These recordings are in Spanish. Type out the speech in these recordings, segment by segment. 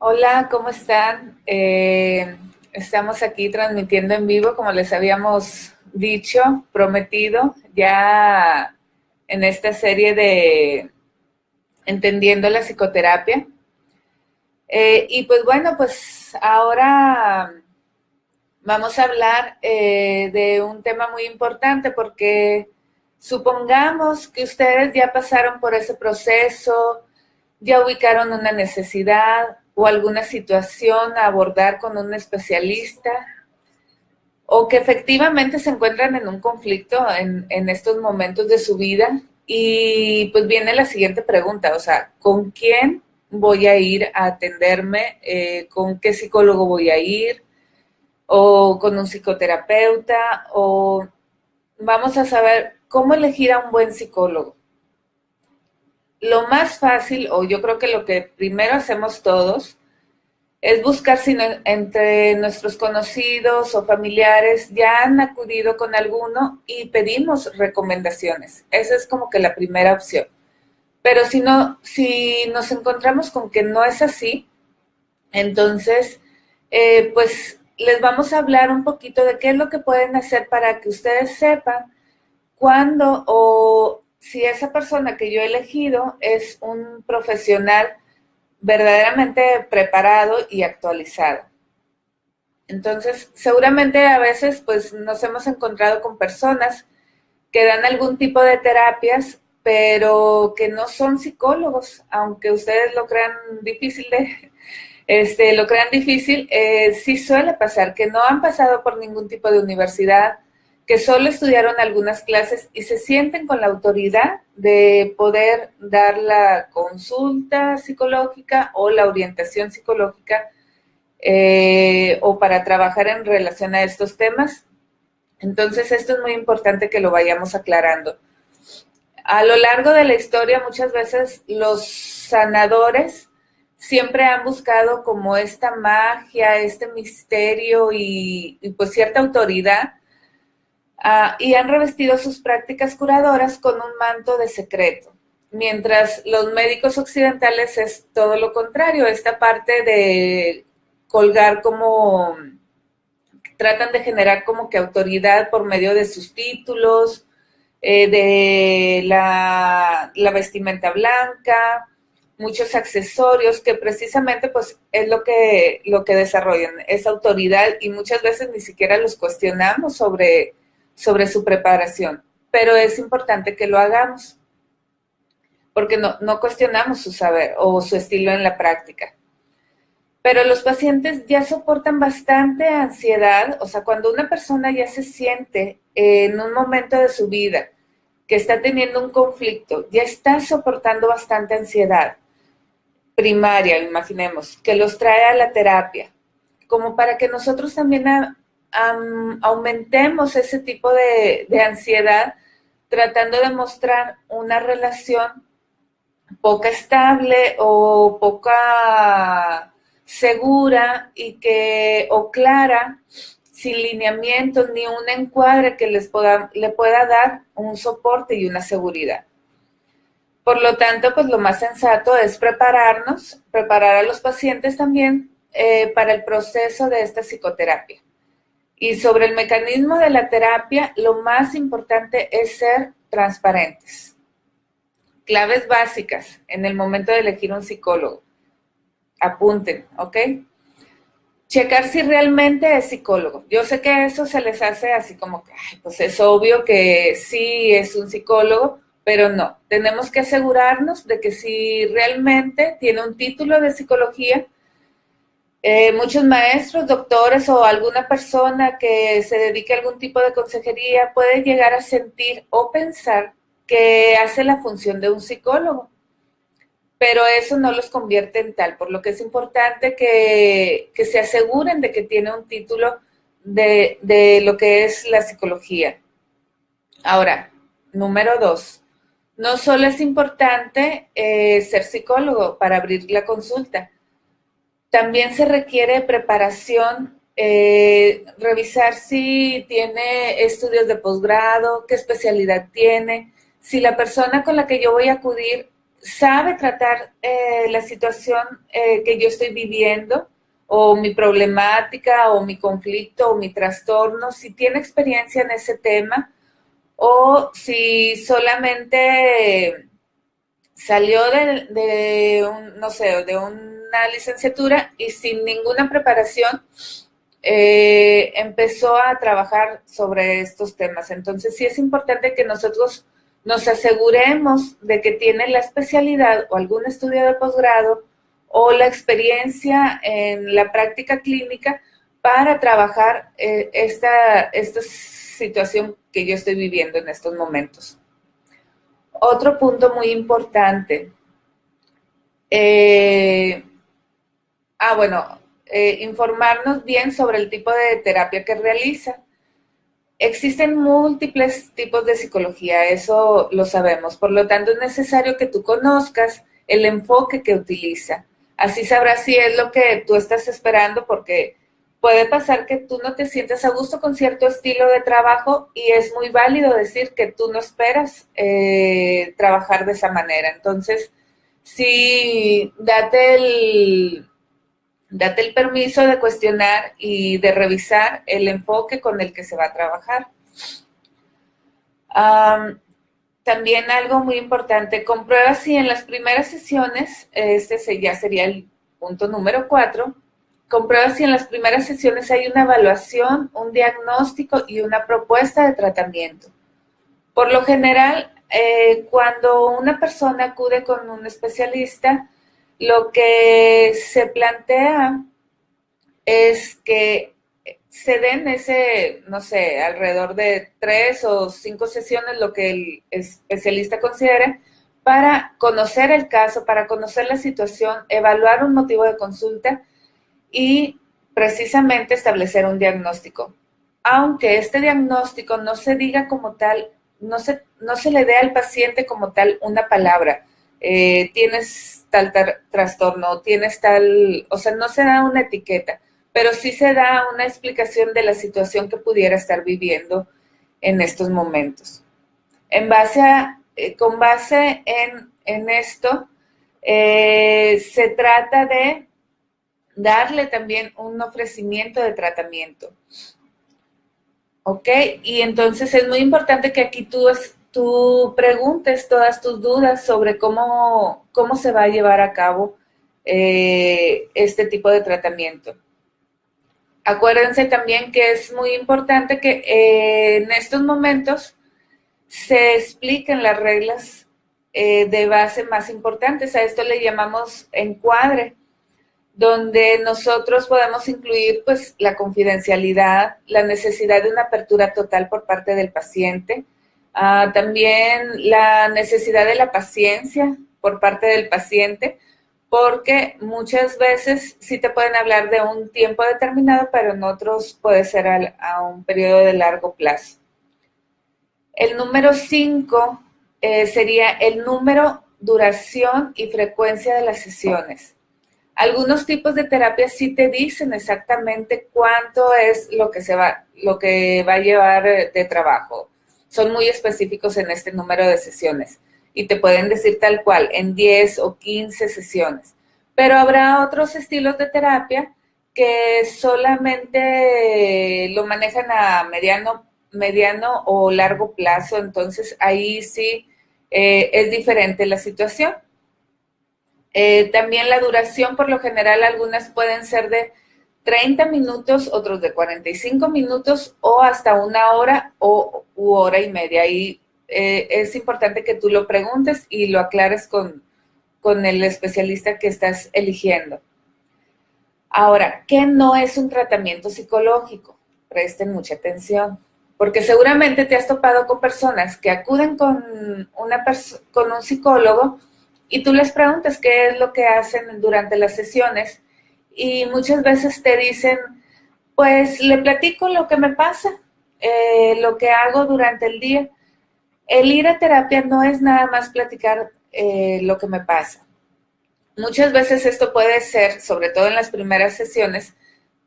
Hola, ¿cómo están? Estamos aquí transmitiendo en vivo, como les habíamos dicho, prometido, ya en esta serie de Entendiendo la psicoterapia. Y pues bueno, pues ahora vamos a hablar de un tema muy importante porque supongamos que ustedes ya pasaron por ese proceso, ya ubicaron una necesidad o alguna situación a abordar con un especialista o que efectivamente se encuentran en un conflicto en estos momentos de su vida y pues viene la siguiente pregunta, o sea, ¿con quién voy a ir a atenderme? ¿Con qué psicólogo voy a ir? ¿O con un psicoterapeuta? ¿O vamos a saber cómo elegir a un buen psicólogo? Lo más fácil, o yo creo que lo que primero hacemos todos, es buscar si entre nuestros conocidos o familiares ya han acudido con alguno y pedimos recomendaciones. Esa es como que la primera opción. Pero si no, si nos encontramos con que no es así, entonces, pues les vamos a hablar un poquito de qué es lo que pueden hacer para que ustedes sepan cuándo o si esa persona que yo he elegido es un profesional verdaderamente preparado y actualizado. Entonces, seguramente a veces pues nos hemos encontrado con personas que dan algún tipo de terapias, pero que no son psicólogos, aunque ustedes lo crean difícil lo crean difícil, sí suele pasar que no han pasado por ningún tipo de universidad, que solo estudiaron algunas clases y se sienten con la autoridad de poder dar la consulta psicológica o la orientación psicológica o para trabajar en relación a estos temas. Entonces, esto es muy importante que lo vayamos aclarando. A lo largo de la historia, muchas veces los sanadores siempre han buscado como esta magia, este misterio y pues cierta autoridad y han revestido sus prácticas curadoras con un manto de secreto. Mientras los médicos occidentales es todo lo contrario, esta parte de colgar como, tratan de generar como que autoridad por medio de sus títulos, de la vestimenta blanca, muchos accesorios que precisamente pues es lo que desarrollan, esa autoridad y muchas veces ni siquiera los cuestionamos sobre su preparación, pero es importante que lo hagamos porque no cuestionamos su saber o su estilo en la práctica. Pero los pacientes ya soportan bastante ansiedad, o sea, cuando una persona ya se siente en un momento de su vida que está teniendo un conflicto, ya está soportando bastante ansiedad primaria, imaginemos, que los trae a la terapia, como para que nosotros también aumentemos ese tipo de ansiedad, tratando de mostrar una relación poca estable o poca segura y que o clara, sin lineamientos ni un encuadre que le pueda dar un soporte y una seguridad. Por lo tanto, pues lo más sensato es preparar a los pacientes también para el proceso de esta psicoterapia. Y sobre el mecanismo de la terapia, lo más importante es ser transparentes. Claves básicas en el momento de elegir un psicólogo. Apunten, ¿ok? Checar si realmente es psicólogo. Yo sé que eso se les hace así como que, ay, pues es obvio que sí es un psicólogo, pero no. Tenemos que asegurarnos de que si realmente tiene un título de psicología, muchos maestros, doctores o alguna persona que se dedique a algún tipo de consejería puede llegar a sentir o pensar que hace la función de un psicólogo, pero eso no los convierte en tal, por lo que es importante que se aseguren de que tiene un título de lo que es la psicología. Ahora, número 2, no solo es importante ser psicólogo para abrir la consulta, también se requiere preparación, revisar si tiene estudios de posgrado, qué especialidad tiene, si la persona con la que yo voy a acudir sabe tratar la situación que yo estoy viviendo, o mi problemática, o mi conflicto, o mi trastorno, si tiene experiencia en ese tema, o si solamente salió no sé, de una licenciatura y sin ninguna preparación empezó a trabajar sobre estos temas. Entonces sí es importante que nosotros nos aseguremos de que tiene la especialidad o algún estudio de posgrado o la experiencia en la práctica clínica para trabajar esta situación que yo estoy viviendo en estos momentos. Otro punto muy importante. Informarnos bien sobre el tipo de terapia que realiza. Existen múltiples tipos de psicología, eso lo sabemos. Por lo tanto, es necesario que tú conozcas el enfoque que utiliza. Así sabrás si es lo que tú estás esperando, porque puede pasar que tú no te sientas a gusto con cierto estilo de trabajo y es muy válido decir que tú no esperas trabajar de esa manera. Entonces, sí, date el permiso de cuestionar y de revisar el enfoque con el que se va a trabajar. También algo muy importante, comprueba si en las primeras sesiones, ya sería el punto número 4, comprueba si en las primeras sesiones hay una evaluación, un diagnóstico y una propuesta de tratamiento. Por lo general, cuando una persona acude con un especialista, lo que se plantea es que se den alrededor de 3 o 5 sesiones, lo que el especialista considere, para conocer el caso, para conocer la situación, evaluar un motivo de consulta y precisamente establecer un diagnóstico. Aunque este diagnóstico no se diga como tal, no se le dé al paciente como tal una palabra. Tienes tal trastorno, tienes tal, no se da una etiqueta, pero sí se da una explicación de la situación que pudiera estar viviendo en estos momentos. Con base en esto, se trata de darle también un ofrecimiento de tratamiento. ¿Ok? Y entonces es muy importante que aquí tú preguntes todas tus dudas sobre cómo se va a llevar a cabo este tipo de tratamiento. Acuérdense también que es muy importante que en estos momentos se expliquen las reglas de base más importantes. A esto le llamamos encuadre, donde nosotros podemos incluir pues la confidencialidad, la necesidad de una apertura total por parte del paciente, también la necesidad de la paciencia por parte del paciente, porque muchas veces sí te pueden hablar de un tiempo determinado, pero en otros puede ser a un periodo de largo plazo. El número 5 sería el número, duración y frecuencia de las sesiones. Algunos tipos de terapia sí te dicen exactamente cuánto es lo que va a llevar de trabajo. Son muy específicos en este número de sesiones y te pueden decir tal cual, en 10 o 15 sesiones. Pero habrá otros estilos de terapia que solamente lo manejan a mediano o largo plazo, entonces ahí sí es diferente la situación. También la duración, por lo general, algunas pueden ser de 30 minutos, otros de 45 minutos o hasta 1 hora u hora y media. Y es importante que tú lo preguntes y lo aclares con el especialista que estás eligiendo. Ahora, ¿qué no es un tratamiento psicológico? Presten mucha atención, porque seguramente te has topado con personas que acuden con un psicólogo y tú les preguntas qué es lo que hacen durante las sesiones y muchas veces te dicen, pues le platico lo que me pasa, lo que hago durante el día. El ir a terapia no es nada más platicar lo que me pasa. Muchas veces esto puede ser, sobre todo en las primeras sesiones,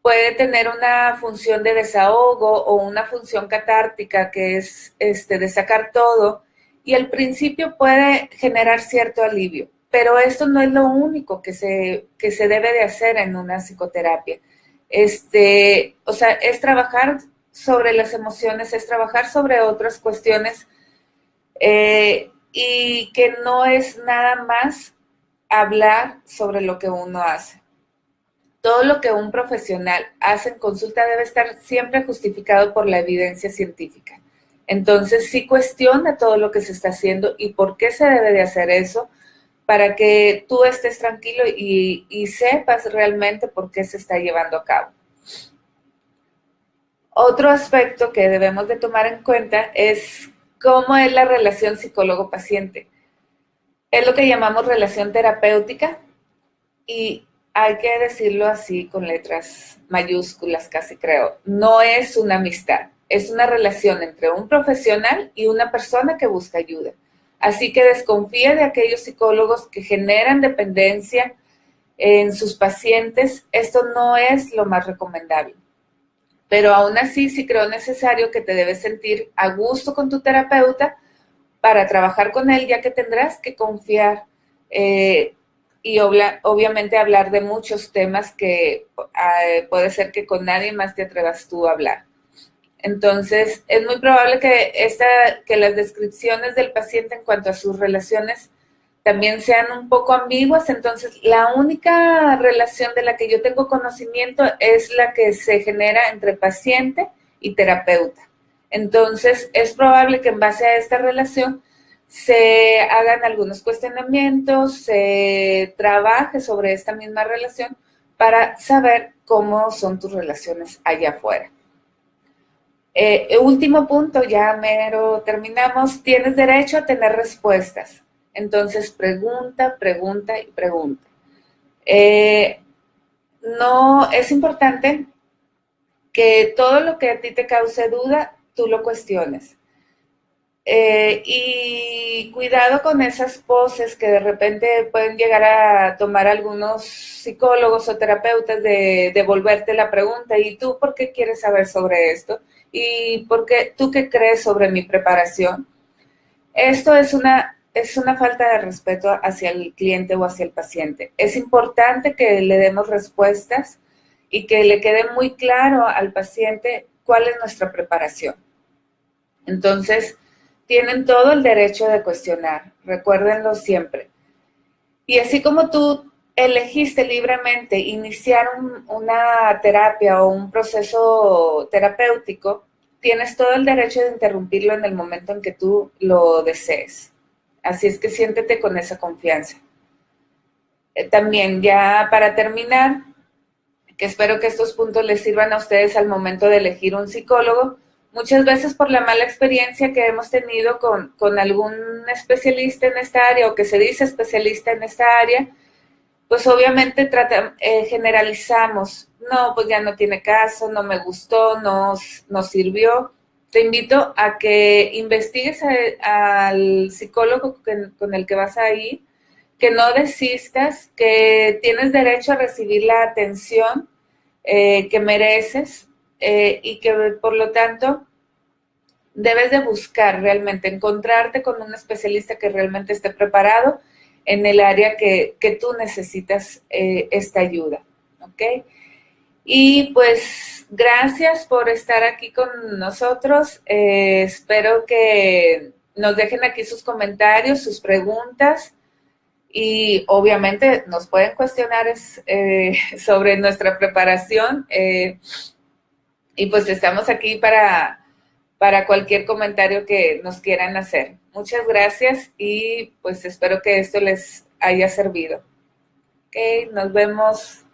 puede tener una función de desahogo o una función catártica que es de sacar todo y al principio puede generar cierto alivio, pero esto no es lo único que se debe de hacer en una psicoterapia. O sea, es trabajar sobre las emociones, es trabajar sobre otras cuestiones, y que no es nada más hablar sobre lo que uno hace. Todo lo que un profesional hace en consulta debe estar siempre justificado por la evidencia científica. Entonces, sí cuestiona todo lo que se está haciendo y por qué se debe de hacer eso, para que tú estés tranquilo y sepas realmente por qué se está llevando a cabo. Otro aspecto que debemos de tomar en cuenta es cómo es la relación psicólogo-paciente. Es lo que llamamos relación terapéutica, y hay que decirlo así con letras mayúsculas, casi creo. No es una amistad, es una relación entre un profesional y una persona que busca ayuda. Así que desconfía de aquellos psicólogos que generan dependencia en sus pacientes. Esto no es lo más recomendable. Pero aún así sí creo necesario que te debes sentir a gusto con tu terapeuta para trabajar con él, ya que tendrás que confiar, y obviamente hablar de muchos temas que puede ser que con nadie más te atrevas tú a hablar. Entonces, es muy probable que las descripciones del paciente en cuanto a sus relaciones también sean un poco ambiguas. Entonces, la única relación de la que yo tengo conocimiento es la que se genera entre paciente y terapeuta. Entonces, es probable que en base a esta relación se hagan algunos cuestionamientos, se trabaje sobre esta misma relación para saber cómo son tus relaciones allá afuera. Último punto, ya mero terminamos. Tienes derecho a tener respuestas. Entonces, pregunta, pregunta y pregunta. No, es importante que todo lo que a ti te cause duda, tú lo cuestiones. Y cuidado con esas poses que de repente pueden llegar a tomar algunos psicólogos o terapeutas de devolverte la pregunta. ¿Y tú por qué quieres saber sobre esto? ¿Y por qué tú qué crees sobre mi preparación? Esto es una falta de respeto hacia el cliente o hacia el paciente. Es importante que le demos respuestas y que le quede muy claro al paciente cuál es nuestra preparación. Entonces, tienen todo el derecho de cuestionar, recuérdenlo siempre. Y así como tú elegiste libremente iniciar una terapia o un proceso terapéutico, tienes todo el derecho de interrumpirlo en el momento en que tú lo desees. Así es que siéntete con esa confianza. También, ya para terminar, que espero que estos puntos les sirvan a ustedes al momento de elegir un psicólogo. Muchas veces por la mala experiencia que hemos tenido con algún especialista en esta área o que se dice especialista en esta área, pues obviamente generalizamos. No, pues ya no tiene caso, no me gustó, no sirvió. Te invito a que investigues al psicólogo con el que vas a ir, que no desistas, que tienes derecho a recibir la atención que mereces, y que por lo tanto debes de buscar realmente encontrarte con un especialista que realmente esté preparado en el área que tú necesitas esta ayuda, ¿ok? Y pues gracias por estar aquí con nosotros. Espero que nos dejen aquí sus comentarios, sus preguntas. Y obviamente nos pueden cuestionar sobre nuestra preparación, y pues estamos aquí para cualquier comentario que nos quieran hacer. Muchas gracias y pues espero que esto les haya servido. Ok, nos vemos.